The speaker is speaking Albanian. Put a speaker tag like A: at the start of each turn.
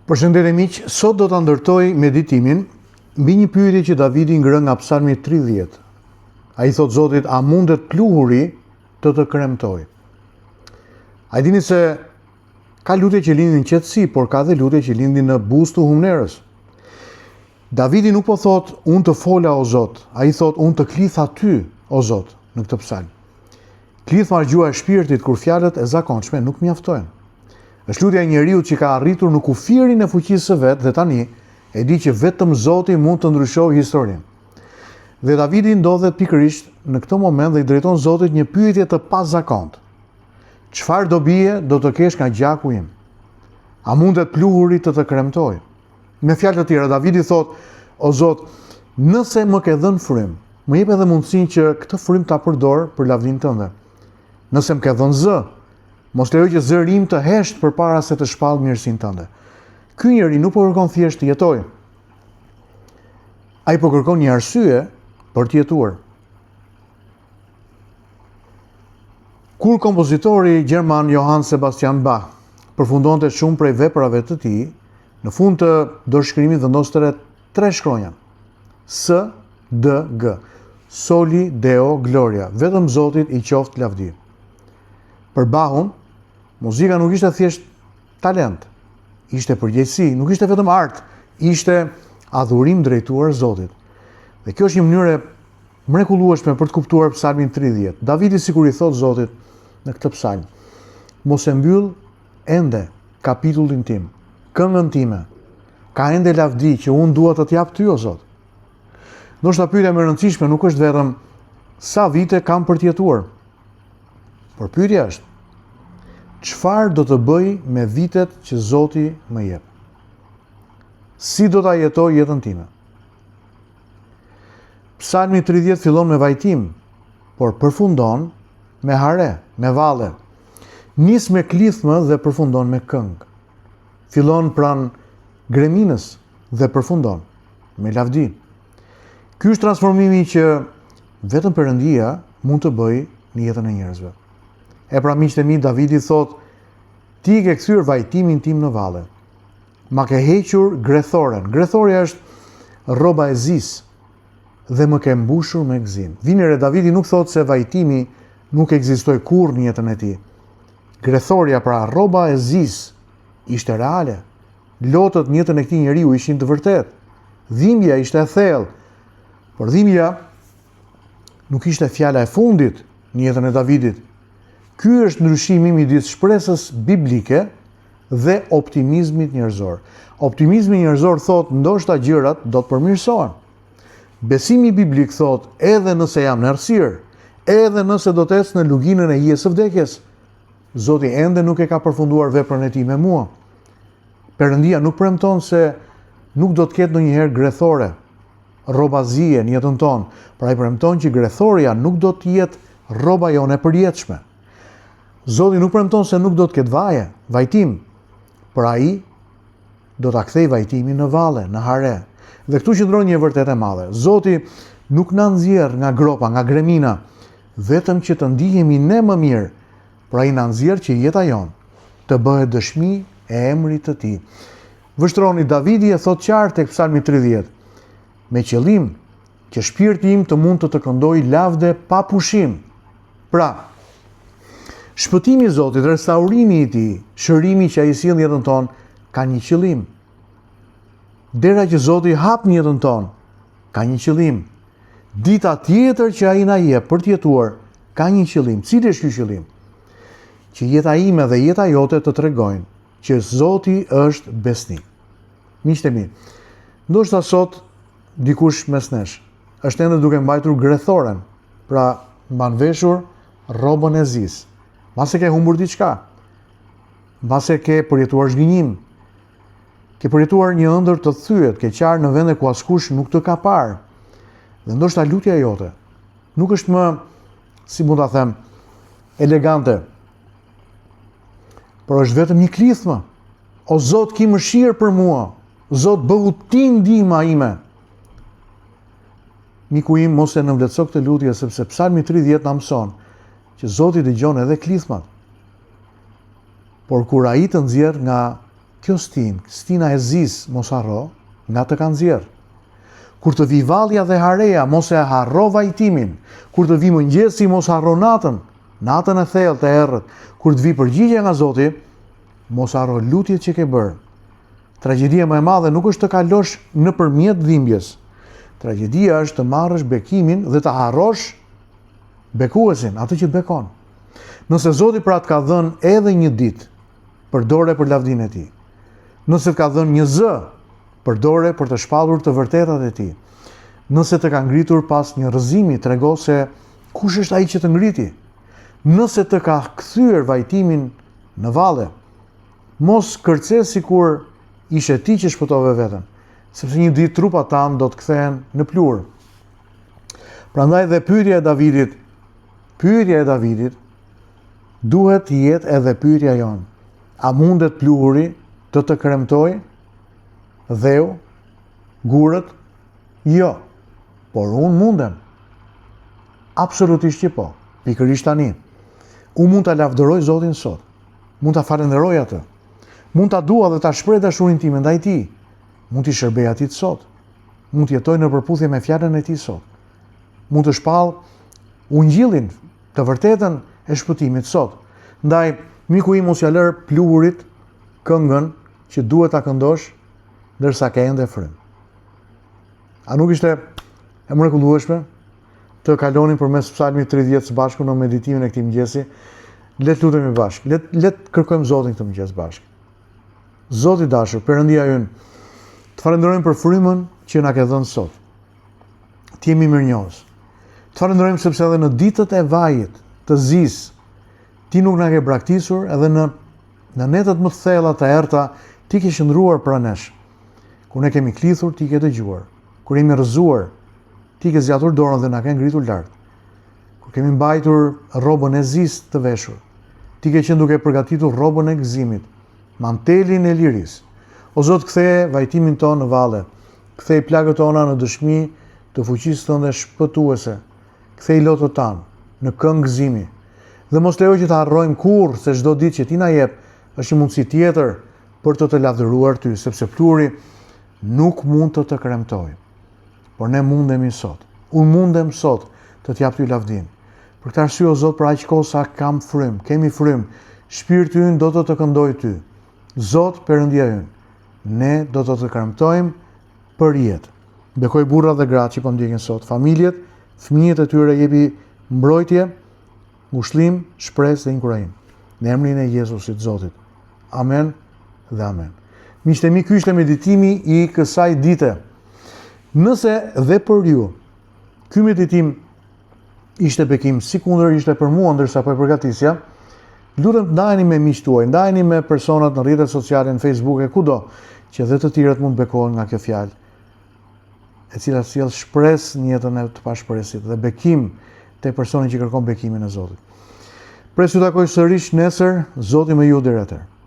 A: Përshëndetje miq, sot do ta ndërtoj meditimin mbi një pyetje që Davidi ngrën nga Psalmi 30. Ai thot Zotit, a mundet pluhuri të kremtoj? A dini se ka lutje që lindin në qetësi, por ka dhe lutje që lindin në buzë të humnerës. Davidi nuk po thot unë të fola o Zot, ai thot unë të klitha ty o Zot në këtë psalm. Klithma është gjua e shpirtit kur fjalët e zakonshme nuk mjaftojnë. Është lutja e njeriu që ka arritur në kufirin e fuqisë së vet dhe tani e di që vetëm Zoti mund të ndryshojë historinë. Dhe Davidi ndodhet pikërisht në këtë moment dhe i drejton Zotit një pyetje të pazakontë. Çfarë do bie do të kesh nga gjaku im? A mundet pluhuri të kremtoj? Me fjalë të tjera, Davidi thot, o Zot, nëse më ke dhënë frym, më jep edhe mundësinë që këtë frym ta përdor për lavdinë tënde. Nëse më ke dhënë zë, mos lejo që zëri im të hesht përpara se të shpall mirësinë tënde. Ky njeri nuk po kërkon thjesht të jetojë. Ai po kërkon një arsye për të jetuar. Kur kompozitori gjerman Johann Sebastian Bach përfundonte shumë prej veprave të tij, në fund të dorëshkrimit vendoste 3 shkronja. S, D, G. Soli Deo Gloria. Vetëm Zotit i qoftë lavdi. Për Bachun, muzika nuk ishte thjesht talent, ishte përgjegjësi, nuk ishte vetëm art, ishte adhurim drejtuar Zotit. Dhe kjo është një mënyrë mrekullueshme për të kuptuar Psalmin 30. Davidi sikur i thot Zotit në këtë psalm, mos e mbyll ende kapitullin tim, këngën time, ka ende lavdi që unë dua të t'jap ty o Zot. Ndoshta pyetja më e rëndësishme nuk është vetëm sa vite kam për të jetuar, por pyetja është, çfarë do të bëj me vitet që Zoti më jep? Si do ta jetoj jetën time? Psalmi 30 fillon me vajtim, por përfundon me hare, me valle. Nis me klithmë dhe përfundon me këngë. Fillon pranë greminës dhe përfundon me lavdi. Ky është transformimi që vetëm Perëndia mund të bëjë në jetën e njerëzve. E pra miqtë e mi, Davidi thot, ti ke kthyer vajtimin tim në valle. Ma ke hequr grethoren. Grethoria është rroba e zis dhe më ke mbushur me gëzim. Vinere, Davidi nuk thot se vajtimi nuk ekzistoi kurrë në jetën e tij. Grethoria, pra rroba e zis, ishte reale. Lotët në jetën e këtij njeriu ishin të vërtetë. Dhimbja ishte e thellë. Por dhimbja nuk ishte fjala e fundit në jetën e Davidit. Ky është ndryshimi midis shpresës biblike dhe optimizmit njerëzor. Optimizmi njerëzor thot ndoshta gjërat do të përmirësohen. Besimi biblik thot edhe nëse jam në errësirë, edhe nëse do të ecë në luginën e hijes së vdekjes, Zoti ende nuk e ka përfunduar veprën e tij me mua. Perëndia nuk premton se nuk do të ketë ndonjëherë grethore, rrobazie në jetën tonë, pra ai premton që grethoria nuk do të jetë rroba jone e përjetshme. Zoti nuk premton se nuk do të ketë vajtim, por ai do ta kthej vajtimin në valle, në hare. Dhe këtu qëndron një vërtetë e madhe. Zoti nuk na nxjerr nga gropa, nga gremina, vetëm që të ndihemi ne më mirë, por ai na nxjerr që jeta jon të bëhet dëshmi e emrit të tij. Vështroni, Davidi e thot qartë tek Psalmi 30, me qëllim që shpirti im të mund të këndojë lavde pa pushim. Pra, shpëtimi i Zotit, restaurimi i tij, shërimi që ai sjell në jetën tonë ka një qëllim. Dera që Zoti hap në jetën tonë ka një qëllim. Dita tjetër që ai na jep për të jetuar ka një qëllim. Cili është ky qëllim? Që jeta ime dhe jeta jote të tregojnë që Zoti është besnik. Miqtë e mi, ndoshta sot dikush mes nesh është ende duke mbajtur grethoren, pra mban veshur rrobën e zis. Mbase ke humbur diçka, mbase ke përjetuar zhgënjim, ke përjetuar një ëndër të thyet, ke qarë në vende ku askush nuk të ka parë. Dhe ndoshta lutja jote nuk është më, si mund ta them, elegante, por është vetëm një klithmë. O Zot, ki mëshirë për mua. Zot, bëhu ti ndihma ime. Miku im, mos e nënvlerëso këtë lutje, sepse Psalmi 30 na mëson që Zoti dëgjon edhe klithmat. Por kur ai të nxjerr nga kjo stina e zis mos harro, nga të kanë zjerë. Kur të vi vallja dhe hareja, mos e harro vajtimin. Kur të vi mëngjesi, mos harro natën e thellë të errët. Kur të vi përgjigje nga Zoti, mos harro lutjet që ke bërë. Tragjedia më e madhe nuk është të kalosh nëpërmjet dhimbjes. Tragjedia është të marrësh bekimin dhe të harrosh bekuesin, atë që të bekon. Nëse Zoti pra të ka dhënë edhe një ditë, përdore për lavdinë e tij. Nëse të ka dhënë një zë, përdore për të shpallur të vërtetat e tij. Nëse të ka ngritur pas një rrëzimi, trego se kush është ai që të ngriti. Nëse të ka kthyer vajtimin në valle, mos kërce sikur ishe ti që shpëtove veten, sepse një ditë trupat tanë do të kthehen në plur. Prandaj dhe pyetja e Davidit duhet të jetë edhe pyetja jonë. A mundet pluri të kremtoj dheu, gurët? Jo, por unë mundem. Absolutisht që po, pikërisht tani. Unë mund të lavdëroj Zotin sot, mund të falenderoj atë, mund të dua dhe të shpreh dashurinë time ndaj tij, mund të shërbej atij sot, mund të jetoj në përputhje me fjalën e tij sot, mund të shpall ungjillin të vërtetën e shpëtimit sot. Ndaj, miku im mos ja lër pluhurit këngën që duhet ta këndosh ndërsa ke ende frym. A nuk ishte e mrekullueshme të kalonin përmes Psalmit 30 së bashku në meditimin e këtij mëngjesi? Le të lutemi bashkë, le të kërkojmë Zotin këtë mëngjes bashkë. Zoti i dashur, Perëndia ynë, të falenderojmë për frymën që na ke dhënë sot. Ti jemi mirënjohës. Të falenderojmë sepse edhe në ditët e vajit, të zis, ti nuk na ke braktisur, edhe në netët më të thella të errta, ti ke qëndruar pranë nesh. Kur ne kemi klithur, ti ke dëgjuar. Kur jemi rrëzuar, ti ke zgjatur dorën dhe na ke ngritur lart. Kur kemi mbajtur rrobën e zis të veshur, ti ke qenë duke përgatitur rrobën e gëzimit, mantelin e lirisë. O Zot, ktheje vajtimin tonë në valle, kthej plagët tona në dëshmi të fuqisë tënde shpëtuese, kthej lotët tanë në këngë gëzimi, dhe mos lejo që të harrojmë kurrë se çdo ditë që ti na jep është një mundësi tjetër për të lavdëruar ty, sepse pluri nuk mund të kremtojë. Por ne mundemi sot. Unë mundem sot të t'jap ty lavdin. Për këtë arsye o Zot, për aq kohë sa kam frym, kemi frym, shpirti ynë do të këndojë ty. Zot, Perëndia ynë, ne do të kremtojmë për jetë. Bekoj burrat dhe gratë që po ndjekin sot, familjet, fëmijët e tyre jepi mbrojtje, ngushëllim, shpresë dhe inkurajim. Në emrin e Jezusit Zotit. Amen dhe amen. Miqtë e mi, ky ishte meditimi i kësaj dite. Nëse dhe për ju, ky meditim ishte bekim, sikundër ishte për mua ndërsa po e përgatisja, lutem ndajeni me miqtë tuaj, ndajeni me personat në rrjetet sociale, në Facebook e kudo, që dhe të tjerët mund bekohen nga kjo fjalë, e cila sjell shpresë në jetën e të pashpresit dhe bekim te personi që kërkon bekimin e Zotit. Presu takoj sërish nesër, Zoti me ju deri atëherë.